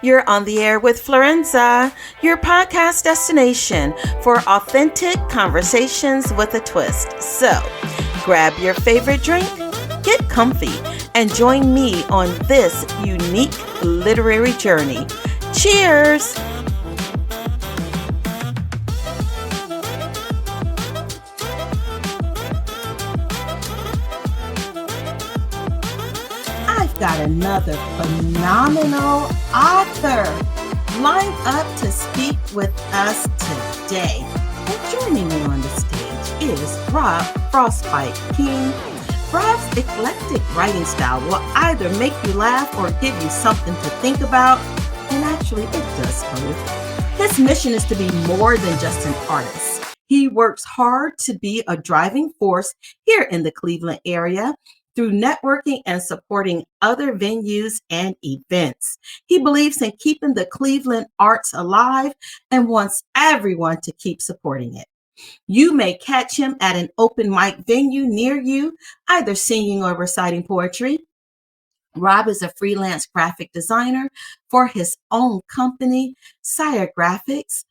You're on the air with Florenza, your podcast destination for authentic conversations with a twist. So, grab your favorite drink, get comfy, and join me on this unique literary journey. Cheers! I've got another phenomenal author lined up to speak with us today. And joining me on the stage is Robb Frostbyte King. Robb's eclectic writing style will either make you laugh or give you something to think about, and actually it does both. His mission is to be more than just an artist. He works hard to be a driving force here in the Cleveland area through networking and supporting other venues and events. He believes in keeping the Cleveland arts alive and wants everyone to keep supporting it. You may catch him at an open mic venue near you, either singing or reciting poetry. Robb is a freelance graphic designer for his own company, Syre Grafix,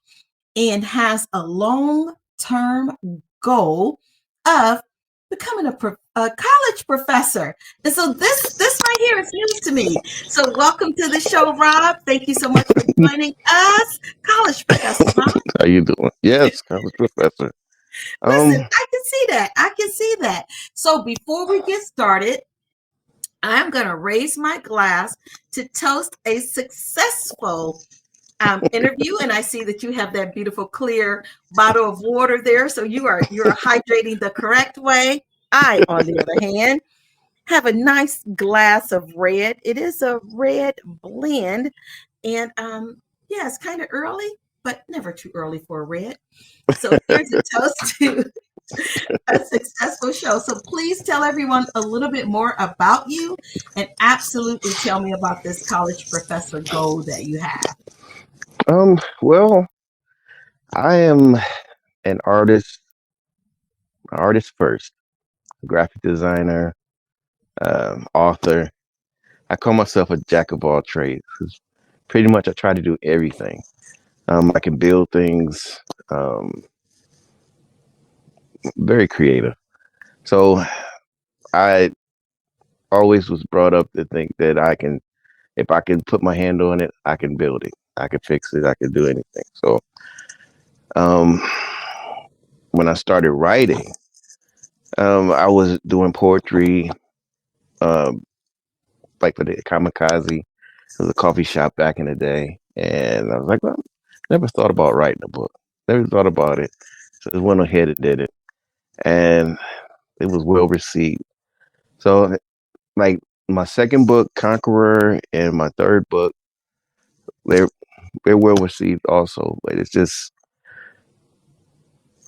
and has a long-term goal of becoming a college professor. And so this right here is news to me. So welcome to the show, Robb. Thank you so much for joining us. College professor, huh? How you doing? Yes, college professor. Listen, I can see that. I can see that. So before we get started, I'm going to raise my glass to toast a successful interview, and I see that you have that beautiful clear bottle of water there. So you're hydrating the correct way. I, on the other hand, have a nice glass of red. It is a red blend, and yeah, it's kind of early, but never too early for a red. So here's a toast to a successful show. So please tell everyone a little bit more about you, and absolutely tell me about this college professor goal that you have. Well, I am an artist first, graphic designer, author. I call myself a jack of all trades. 'Cause pretty much I try to do everything. I can build things, very creative. So I always was brought up to think that if I can put my hand on it, I can build it. I can fix it. I can do anything. So, um, when I started writing, I was doing poetry, um, like for the Kamikaze. It was a coffee shop back in the day, and I was like, well, never thought about writing a book. Never thought about it. So I went ahead and did it, and it was well received. So, like my second book, Conqueror, and my third book, they're they're well received also. But it's just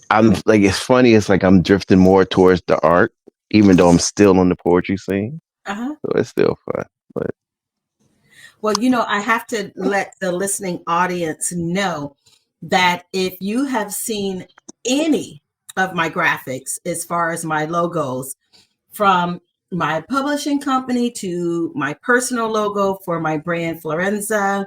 I'm like it's funny. It's like I'm drifting more towards the art, even though I'm still on the poetry scene. Uh-huh. So it's still fun. But Well, I have to let the listening audience know that if you have seen any of my graphics, as far as my logos, from my publishing company to my personal logo for my brand Florenza,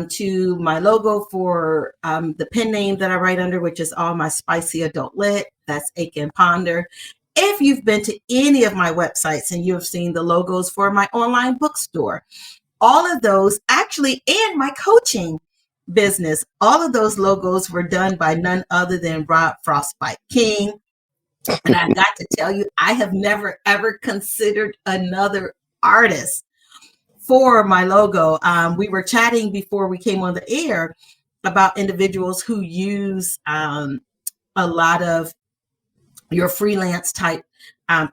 to my logo for the pen name that I write under, which is All My Spicy Adult Lit, that's Ache and Ponder. If you've been to any of my websites and you have seen the logos for my online bookstore, all of those actually, and my coaching business, all of those logos were done by none other than Robb Frostbyte King. And I've got to tell you, I have never, ever considered another artist for my logo. We were chatting before we came on the air about individuals who use a lot of your freelance type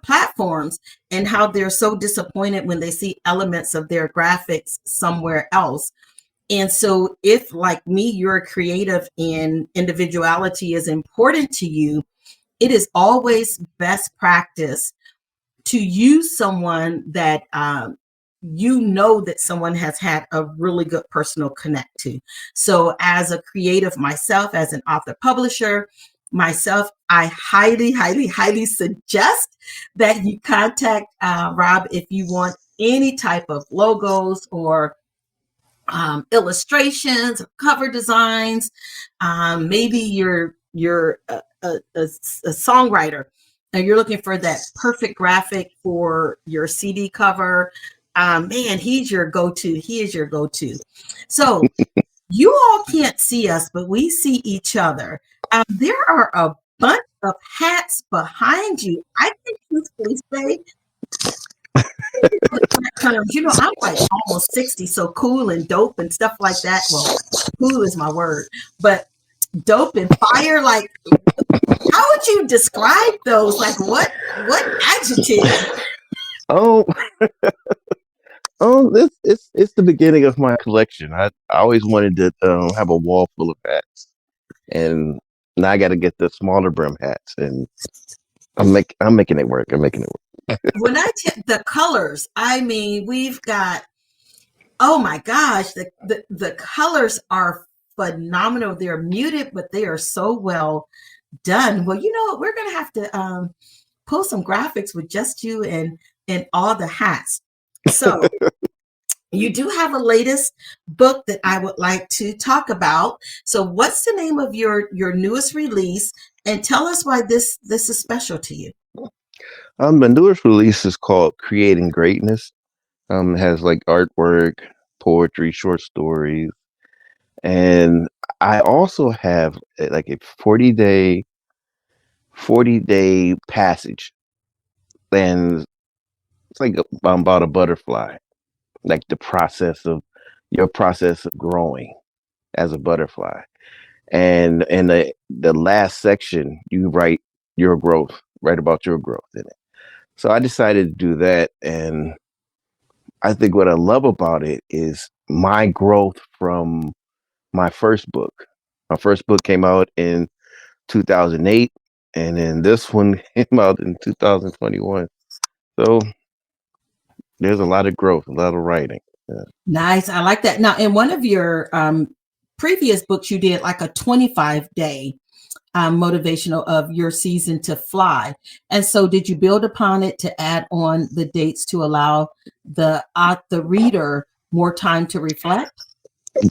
platforms and how they're so disappointed when they see elements of their graphics somewhere else. And so if, like me, you're a creative and individuality is important to you, it is always best practice to use someone that that someone has had a really good personal connect to. So as a creative myself, as an author publisher myself, I highly, highly, highly suggest that you contact Robb if you want any type of logos or illustrations, cover designs. Maybe you're a songwriter and you're looking for that perfect graphic for your CD cover. Man, he's your go-to. He is your go-to. So you all can't see us, but we see each other. There are a bunch of hats behind you. I can truthfully say, terms, I'm like almost 60, so cool and dope and stuff like that. Well, cool is my word, but dope and fire, like, how would you describe those? Like, what adjective? Oh, this it's the beginning of my collection. I always wanted to have a wall full of hats, and now I got to get the smaller brim hats, and I'm making it work. I'm making it work. When the colors, I mean, we've got, oh my gosh, the colors are phenomenal. They're muted, but they are so well done. Well, you know what? We're gonna have to pull some graphics with just you and all the hats. So you do have a latest book that I would like to talk about. So what's the name of your newest release? And tell us why this is special to you. My newest release is called Creating Greatness. It has like artwork, poetry, short stories, and I also have like a 40-day passage, and it's like about a butterfly, like your process of growing as a butterfly. And in the last section, you write about your growth in it. So I decided to do that, and I think what I love about it is my growth from my first book. My first book came out in 2008, and then this one came out in 2021. So there's a lot of growth, a lot of writing. Yeah. Nice. I like that. Now, in one of your previous books, you did like a 25-day motivational of your season to fly. And so did you build upon it to add on the dates to allow the reader more time to reflect?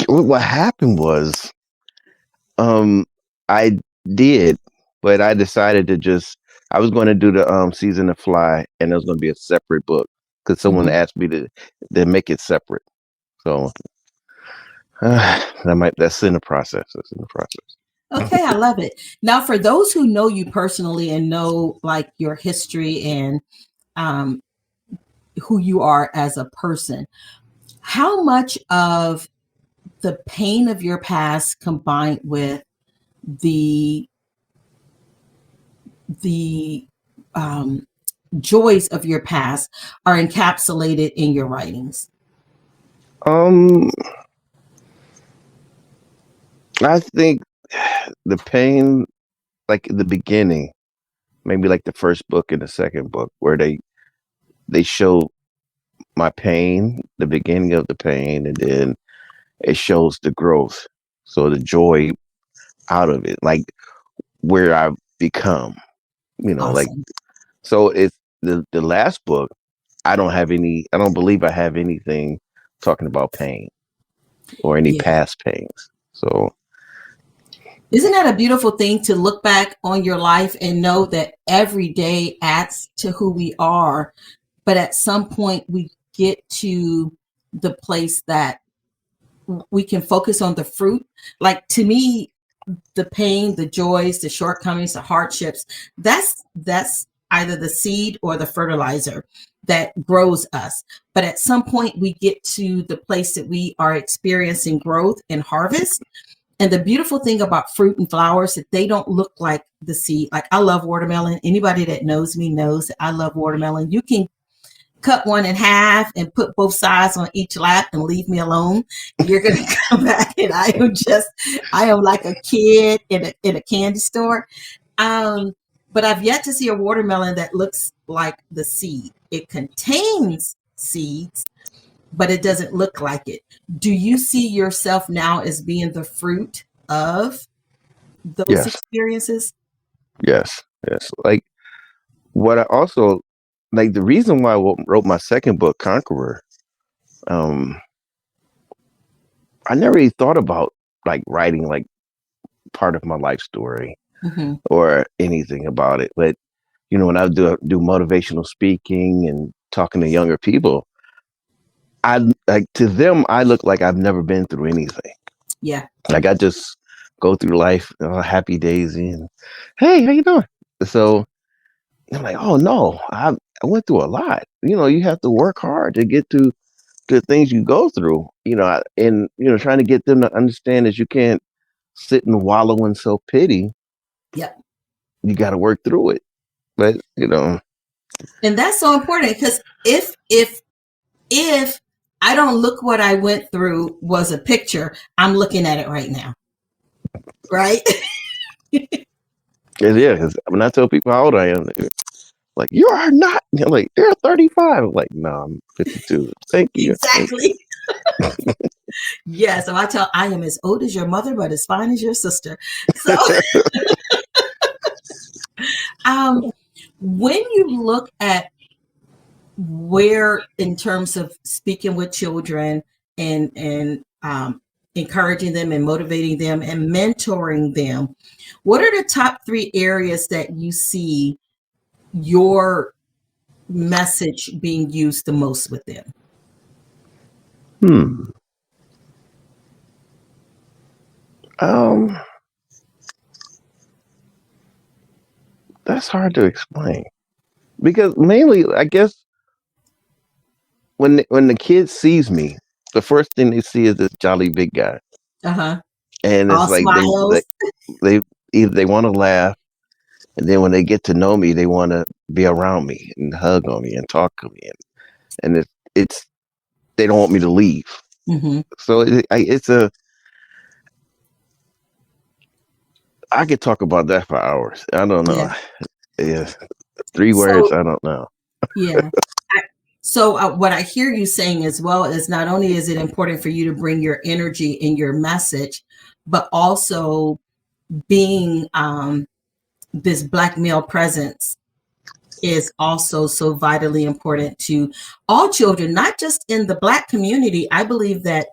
What happened was, I did, but I decided I was going to do the season to fly, and it was going to be a separate book because someone Mhm. asked me to make it separate. So that's in the process. That's in the process. Okay, I love it. Now, for those who know you personally and know like your history and um, who you are as a person, how much of the pain of your past combined with the the joys of your past are encapsulated in your writings? Um, I think the pain, like in the beginning, maybe like the first book and the second book, where they show my pain, the beginning of the pain, and then it shows the growth. So the joy out of it, like where I've become, like, Awesome. so it's the last book. I don't believe I have anything talking about pain or any Yeah. past pains. So Isn't that a beautiful thing to look back on your life and know that every day adds to who we are, but at some point we get to the place that we can focus on the fruit. Like, to me, the pain, the joys, the shortcomings, the hardships, that's either the seed or the fertilizer that grows us. But at some point we get to the place that we are experiencing growth and harvest. And the beautiful thing about fruit and flowers that they don't look like the seed. Like, I love watermelon. Anybody that knows me knows that I love watermelon. You can cut one in half and put both sides on each lap and leave me alone. You're going to come back and I am like a kid in a candy store. But I've yet to see a watermelon that looks like the seed. It contains seeds, but it doesn't look like it. Do you see yourself now as being the fruit of those yes, experiences? yes. Like what I also like the reason why I wrote my second book, Conqueror, um, I never really thought about like writing like part of my life story Mm-hmm. or anything about it. But when I do motivational speaking and talking to younger people, I like to them I look like I've never been through anything. Yeah. Like I just go through life, happy daisy, and hey, how you doing? So I'm like, oh no, I went through a lot. You have to work hard to get to the things you go through. And trying to get them to understand that you can't sit and wallow in self pity. Yep. You got to work through it. But And that's so important, because if I don't look what I went through was a picture, I'm looking at it right now. Right? yeah, because when I tell people how old I am, they're like, you are not. Like, you're 35. I'm like, no, I'm 52. Thank you. Exactly. Yeah. So I am as old as your mother, but as fine as your sister. So when you look at where, in terms of speaking with children and encouraging them and motivating them and mentoring them, what are the top 3 areas that you see your message being used the most with them? That's hard to explain because mainly, I guess, when the kid sees me, the first thing they see is this jolly big guy, and All it's like smiles. they either they want to laugh, and then when they get to know me, they want to be around me and hug on me and talk to me, and it's they don't want me to leave. Mm-hmm. So I could talk about that for hours. I don't know. Yeah. Yeah, 3 words. So I don't know. yeah. So what I hear you saying as well is, not only is it important for you to bring your energy and your message, but also being this Black male presence is also so vitally important to all children, not just in the Black community. I believe that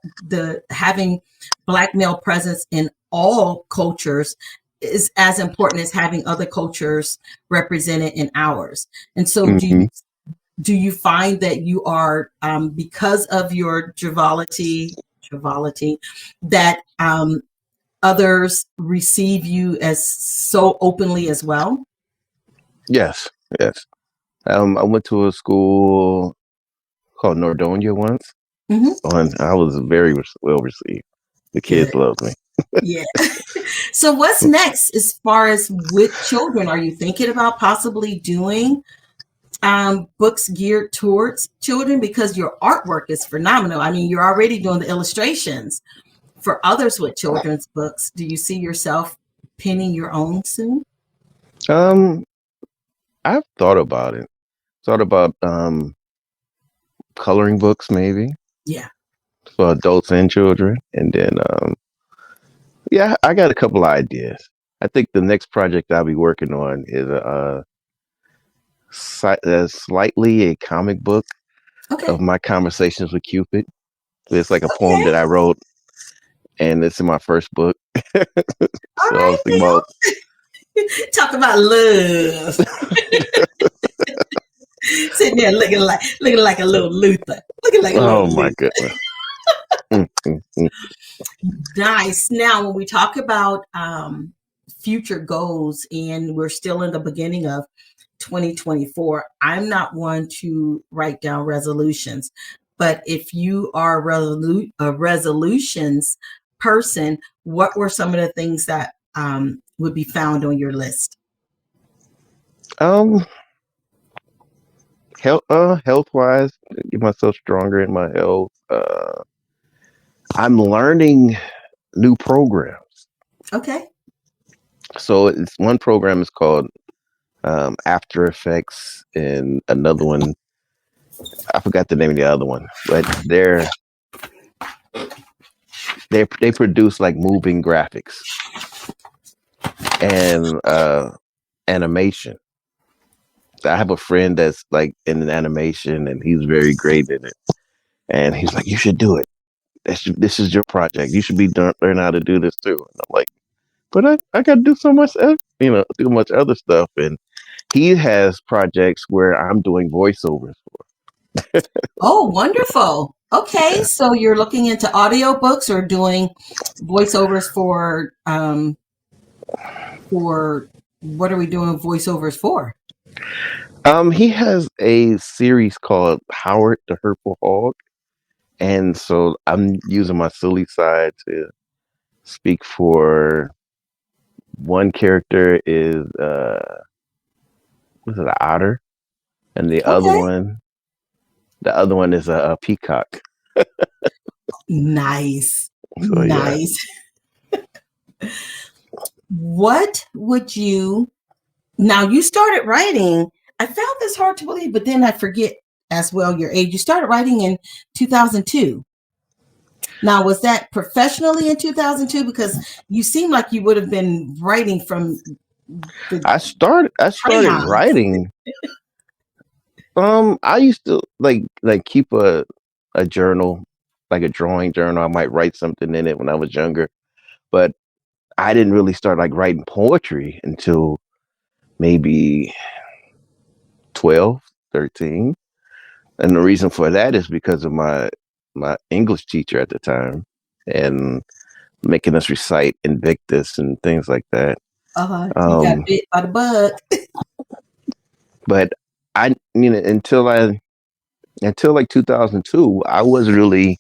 having Black male presence in all cultures is as important as having other cultures represented in ours. And so do you find that you are, because of your joviality, that others receive you as so openly as well? Yes, yes. I went to a school called Nordonia once, Mm-hmm. and I was very well received. The Good. kids loved me. Yeah. So what's next as far as with children? Are you thinking about possibly doing books geared towards children? Because your artwork is phenomenal. I mean, you're already doing the illustrations for others with children's books. Do you see yourself penning your own soon? I've thought about it. Thought about coloring books maybe Yeah. for adults and children, and then yeah, I got a couple of ideas. I think the next project I'll be working on is slightly a comic book Okay. of my conversations with Cupid. It's like a poem Okay. that I wrote, and it's in my first book. All So I right, was thinking about talk about love. Sitting there looking like a little Luther. Looking like a little oh my Luther. goodness. Mm, mm, mm. Nice. Now, when we talk about future goals, and we're still in the beginning of 2024, I'm not one to write down resolutions. But if you are a resolutions person, what were some of the things that would be found on your list? Um, health wise, get myself stronger in my health. I'm learning new programs. Okay. So it's one program is called After Effects, and another one I forgot the name of the other one, but they produce like moving graphics and animation. I have a friend that's like in an animation, and he's very great in it. And he's like, "You should do it." this is your project. You should be learn how to do this too. And I'm like, but I got to do so much, do much other stuff. And he has projects where I'm doing voiceovers Oh, wonderful. Okay, for. so you're looking into audiobooks or doing voiceovers for what are we doing voiceovers for? He has a series called Howard the Hurtful Hog, and so I'm using my silly side to speak for one character is was it an otter, and Okay. the other one is a peacock. Nice. So yeah. Nice. What would you now you started writing? I found this hard to believe, but then I forget as well your age. You started writing in 2002. Now, was that professionally in 2002? Because you seem like you would have been writing from the I started crayons. writing. I used to keep a journal, like a drawing journal. I might write something in it when I was younger, but I didn't really start like writing poetry until maybe 12, 13. And the reason for that is because of my English teacher at the time and making us recite Invictus and things like that. You got bit by the bug. But until like 2002, I wasn't really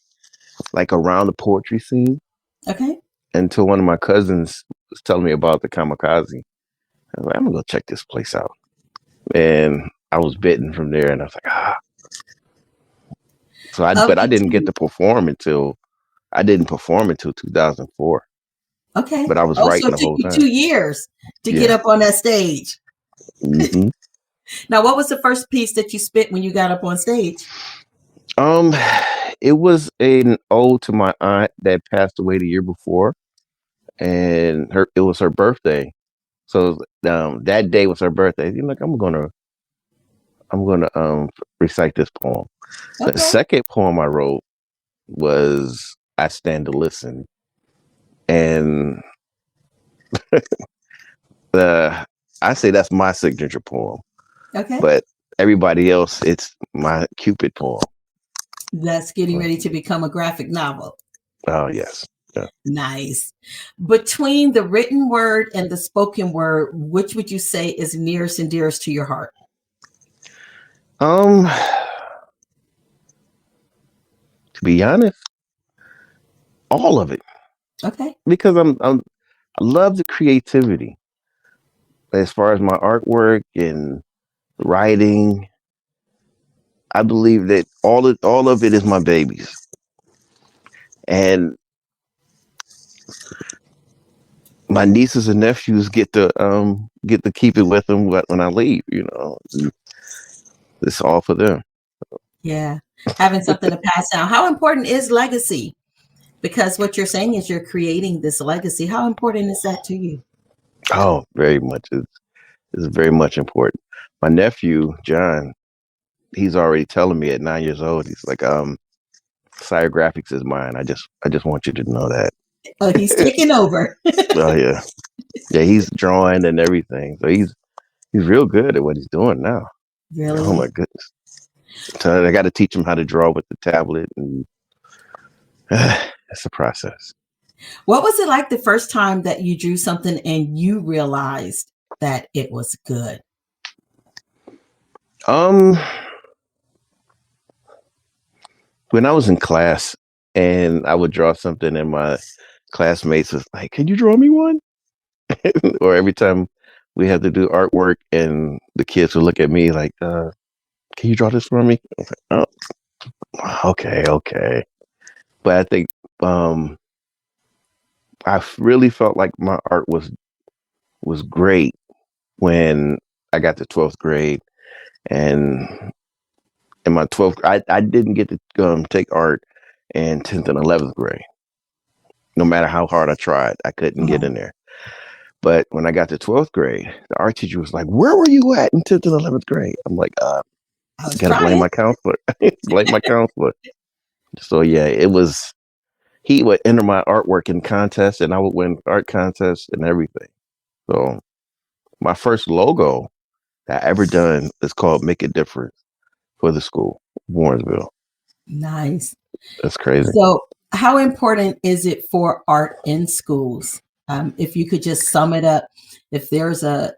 like around the poetry scene. Okay. Until one of my cousins was telling me about the Kamikaze. I was like, I'm gonna go check this place out. And I was bitten from there, and I was like, ah. So but I didn't get to perform until 2004. Okay. But I was So writing it the took whole you time. 2 years to get up on that stage. Mm-hmm. Now, what was the first piece that you spit when you got up on stage? It was an ode to my aunt that passed away the year before, and it was her birthday. So that day was her birthday. You're like, I'm gonna recite this poem. Okay. The second poem I wrote was I Stand to Listen. And I say that's my signature poem. Okay. But everybody else, it's my Cupid poem. That's getting ready to become a graphic novel. Oh, yes. Yeah. Nice. Between the written word and the spoken word, which would you say is nearest and dearest to your heart? To be honest, all of it. Okay. Because I love the creativity. As far as my artwork and writing, I believe that all of it is my babies. And my nieces and nephews get to keep it with them when I leave, It's all for them. Yeah. Having something to pass down. How important is legacy? Because what you're saying is you're creating this legacy. How important is that to you? Oh, very much. It's very much important. My nephew, John, he's already telling me at 9 years old, he's like, Syre Grafix is mine. I just want you to know that. Oh, he's taking over. Oh yeah. Yeah, he's drawing and everything. So he's real good at what he's doing now. Really? Oh my goodness. So I got to teach him how to draw with the tablet, and it's a process. What was it like the first time that you drew something and you realized that it was good? When I was in class and I would draw something and my classmates was like, "Can you draw me one?" Or every time we had to do artwork and the kids would look at me like, "Can you draw this for me?" I was like, "Oh, okay." But I think I really felt like my art was great when I got to 12th grade, and in my 12th, I didn't get to take art in 10th and 11th grade. No matter how hard I tried, I couldn't get in there. But when I got to 12th grade, the art teacher was like, "Where were you at in 10th and 11th grade?" I'm like, I was gotta blame trying. my counselor. Blame my counselor. So yeah, it was he would enter my artwork in contests, and I would win art contests and everything. So my first logo that I ever done is called "Make a Difference" for the school, Warrensville. Nice. That's crazy. So, how important is it for art in schools? If you could just sum it up, if there's a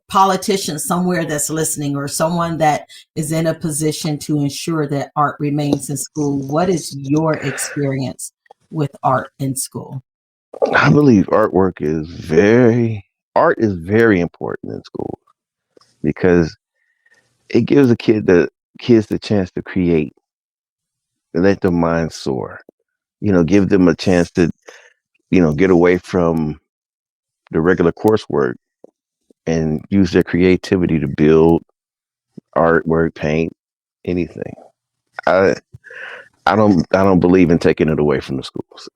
politician somewhere that's listening or someone that is in a position to ensure that art remains in school, what is your experience with art in school? I believe art is very important in school because it gives kids the chance to create and let their minds soar. Give them a chance to, get away from the regular coursework and use their creativity to build artwork, paint, anything. I I don't believe in taking it away from the schools.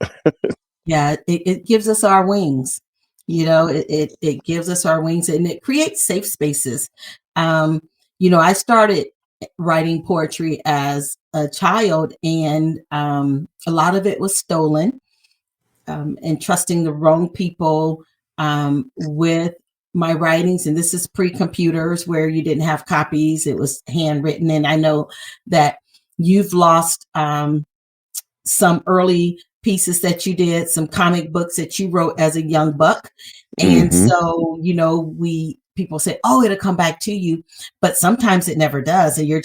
Yeah, it gives us our wings. It gives us our wings and it creates safe spaces. Um, I started writing poetry as a child, and a lot of it was stolen, and trusting the wrong people with my writings. And this is pre-computers where you didn't have copies; it was handwritten. And I know that you've lost some early pieces that you did, some comic books that you wrote as a young buck. And Hmm. so, people say, oh, it'll come back to you, but sometimes it never does. And you're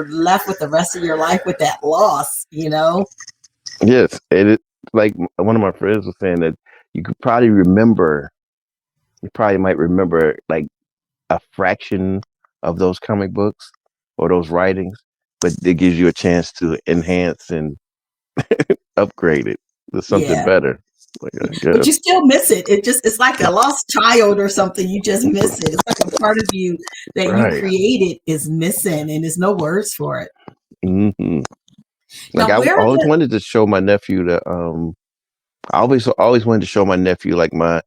left with the rest of your life with that loss. Yes, it like one of my friends was saying that you could probably remember, you probably might remember like a fraction of those comic books or those writings, but it gives you a chance to enhance and upgrade it to something Yeah. better. Like, But good. you still miss it. It's like a lost child or something. You just miss it. It's like a part of you that you Right. created is missing and there's no words for it. Hmm. Like Now, I where are always the wanted to show my nephew I always wanted to show my nephew like my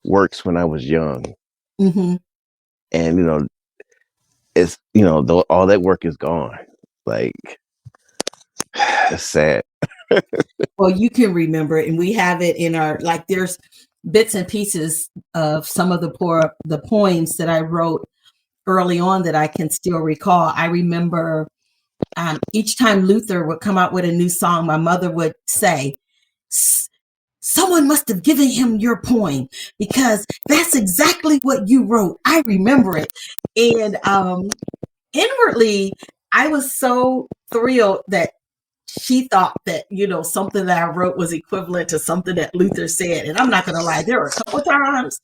works when I was young. mhm. And it's all that work is gone. Like it's sad. Well, you can remember it, and we have it in our like. There's bits and pieces of some of the poems that I wrote early on that I can still recall. I remember each time Luther would come out with a new song, my mother would say, "Someone must have given him your poem because that's exactly what you wrote. I remember it," and inwardly, I was so thrilled that she thought that something that I wrote was equivalent to something that Luther said. And I'm not going to lie, there were a couple times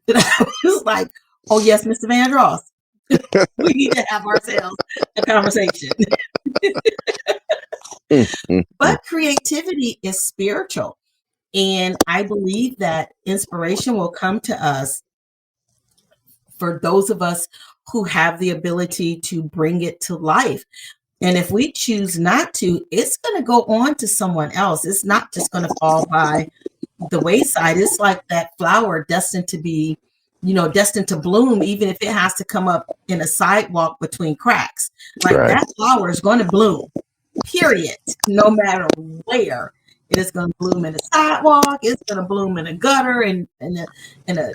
that I was like, "Oh yes, Mr. Vandross, we need to have ourselves a conversation." Mhm. But creativity is spiritual, and I believe that inspiration will come to us for those of us who have the ability to bring it to life. And if we choose not to, it's going to go on to someone else. It's not just going to fall by the wayside. It's like that flower destined to be, destined to bloom, even if it has to come up in a sidewalk between cracks. Like Right. that flower is going to bloom, period, no matter where. It is going to bloom in a sidewalk. It's going to bloom in a gutter and in a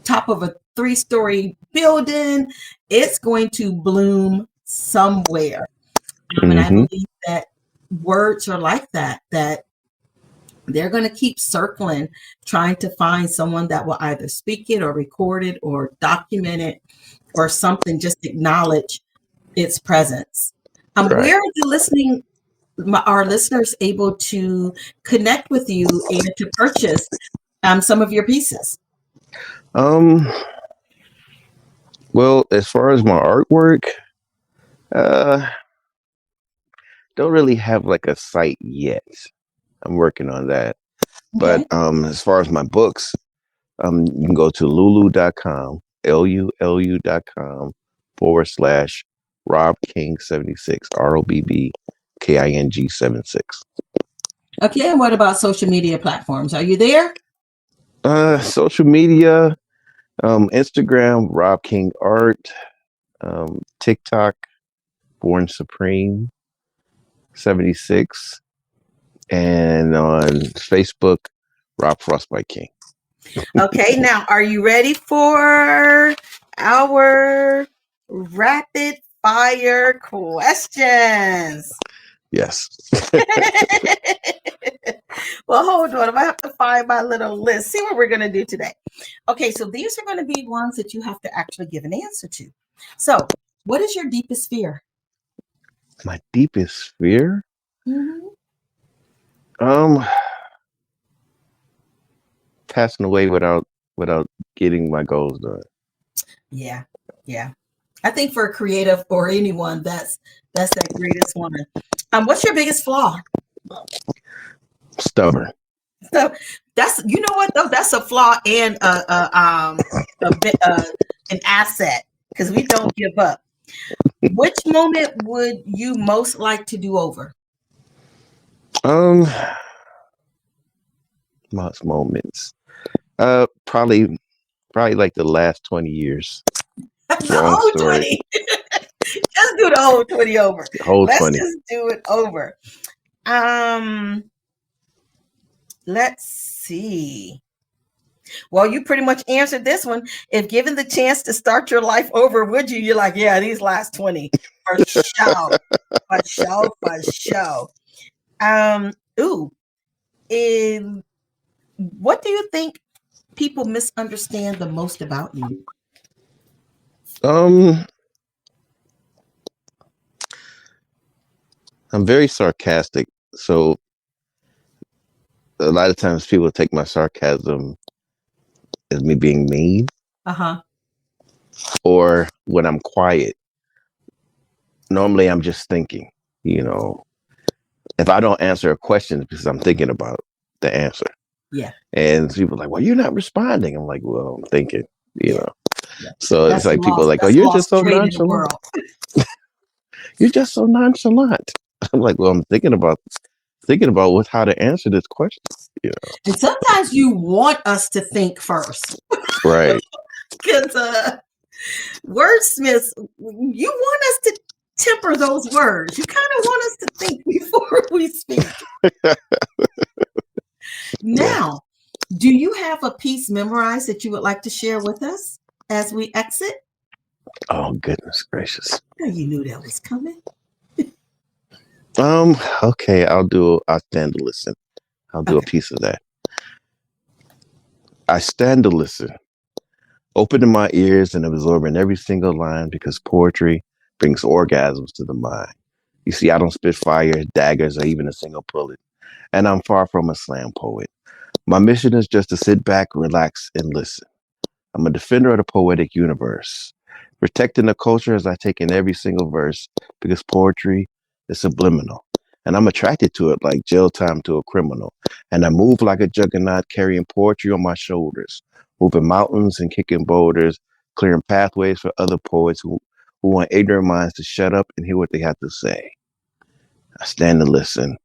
top of a 3-story building. It's going to bloom somewhere. And I Hmm. believe that words are like that they're going to keep circling, trying to find someone that will either speak it or record it or document it or something, just acknowledge its presence. Right. Where are the our listeners able to connect with you and to purchase some of your pieces? Um. Well, as far as my artwork, uh, don't really have like a site yet. I'm working on that. But Okay. as far as my books, you can go to lulu.com, lulu.com / Robb King 76, ROBBKING 76. Okay. And what about social media platforms? Are you there? Social media, Instagram, Robb King Art, TikTok, Born Supreme 76, And on Facebook, Robb Frostbyte King. Okay, now are you ready for our rapid fire questions? Yes. Well, hold on. I have to find my little list. See what we're going to do today. Okay, so these are going to be ones that you have to actually give an answer to. So, what is your deepest fear? My deepest fear? Mm-hmm. Passing away without getting my goals done. Yeah. I think for a creative or anyone, that's that greatest one. What's your biggest flaw? Stubborn. So that's, you know what though, that's a flaw and an asset, because we don't give up. Which moment would you most like to do over? Most moments. Probably like the last 20 years. The Long whole story. 20. Just do the whole 20 over. The whole Let's 20. just do it over. Let's see. Well, you pretty much answered this one. If given the chance to start your life over, would you? You're like, yeah, these last 20 for sure. For sure. What do you think people misunderstand the most about you? I'm very sarcastic, so a lot of times people take my sarcasm as me being mean. Or when I'm quiet, normally I'm just thinking, if I don't answer a question, it's because I'm thinking about the answer. Yeah. And people are like, well, you're not responding. I'm like, well, I'm thinking, Yeah. So it's like people are like, oh, you're just so nonchalant. You're just so nonchalant. I'm like, well, I'm thinking about how to answer this question. And sometimes you want us to think first. Right. Because wordsmiths, you want us to temper those words. You kind of want us to think before we speak. Now, do you have a piece memorized that you would like to share with us as we exit? Oh, goodness gracious. You knew that was coming. Okay, I'll stand to listen. I'll do a piece of that. I stand to listen, opening my ears and absorbing every single line, because poetry brings orgasms to the mind. You see, I don't spit fire, daggers, or even a single bullet, and I'm far from a slam poet. My mission is just to sit back, relax, and listen. I'm a defender of the poetic universe, protecting the culture as I take in every single verse, because poetry is subliminal. And I'm attracted to it like jail time to a criminal. And I move like a juggernaut, carrying poetry on my shoulders, moving mountains and kicking boulders, clearing pathways for other poets who want ignorant minds to shut up and hear what they have to say. I stand to listen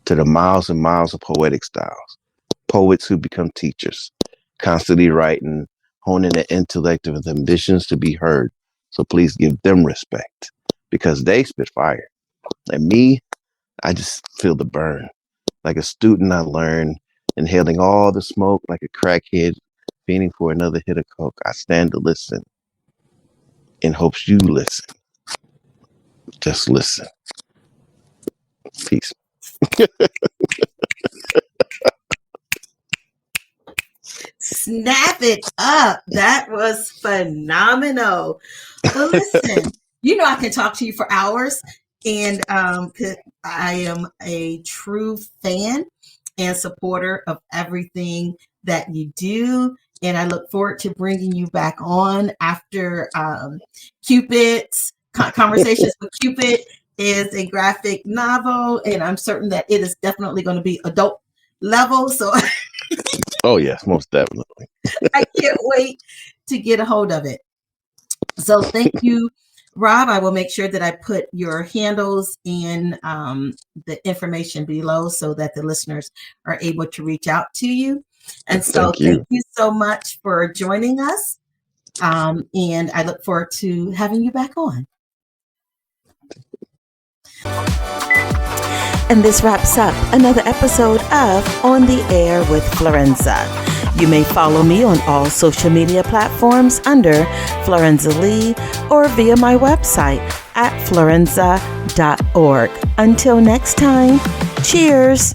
to the miles and miles of poetic styles, poets who become teachers, constantly writing, honing the intellect with ambitions to be heard. So please give them respect, because they spit fire. And me, I just feel the burn. Like a student, I learn, inhaling all the smoke like a crackhead, fiending for another hit of coke. I stand to listen in hopes you listen. Just listen. Peace. Snap it up. That was phenomenal. But listen, I can talk to you for hours, and I am a true fan and supporter of everything that you do. And I look forward to bringing you back on after Cupid's Conversations with Cupid is a graphic novel, and I'm certain that it is definitely going to be adult level. So oh yes, most definitely. I can't wait to get a hold of it. So thank you, Robb. I will make sure that I put your handles in the information below so that the listeners are able to reach out to you. And so thank you so much for joining us. And I look forward to having you back on. And this wraps up another episode of On the Air with Florenza. You may follow me on all social media platforms under Florenza Lee or via my website at florenza.org. Until next time, cheers.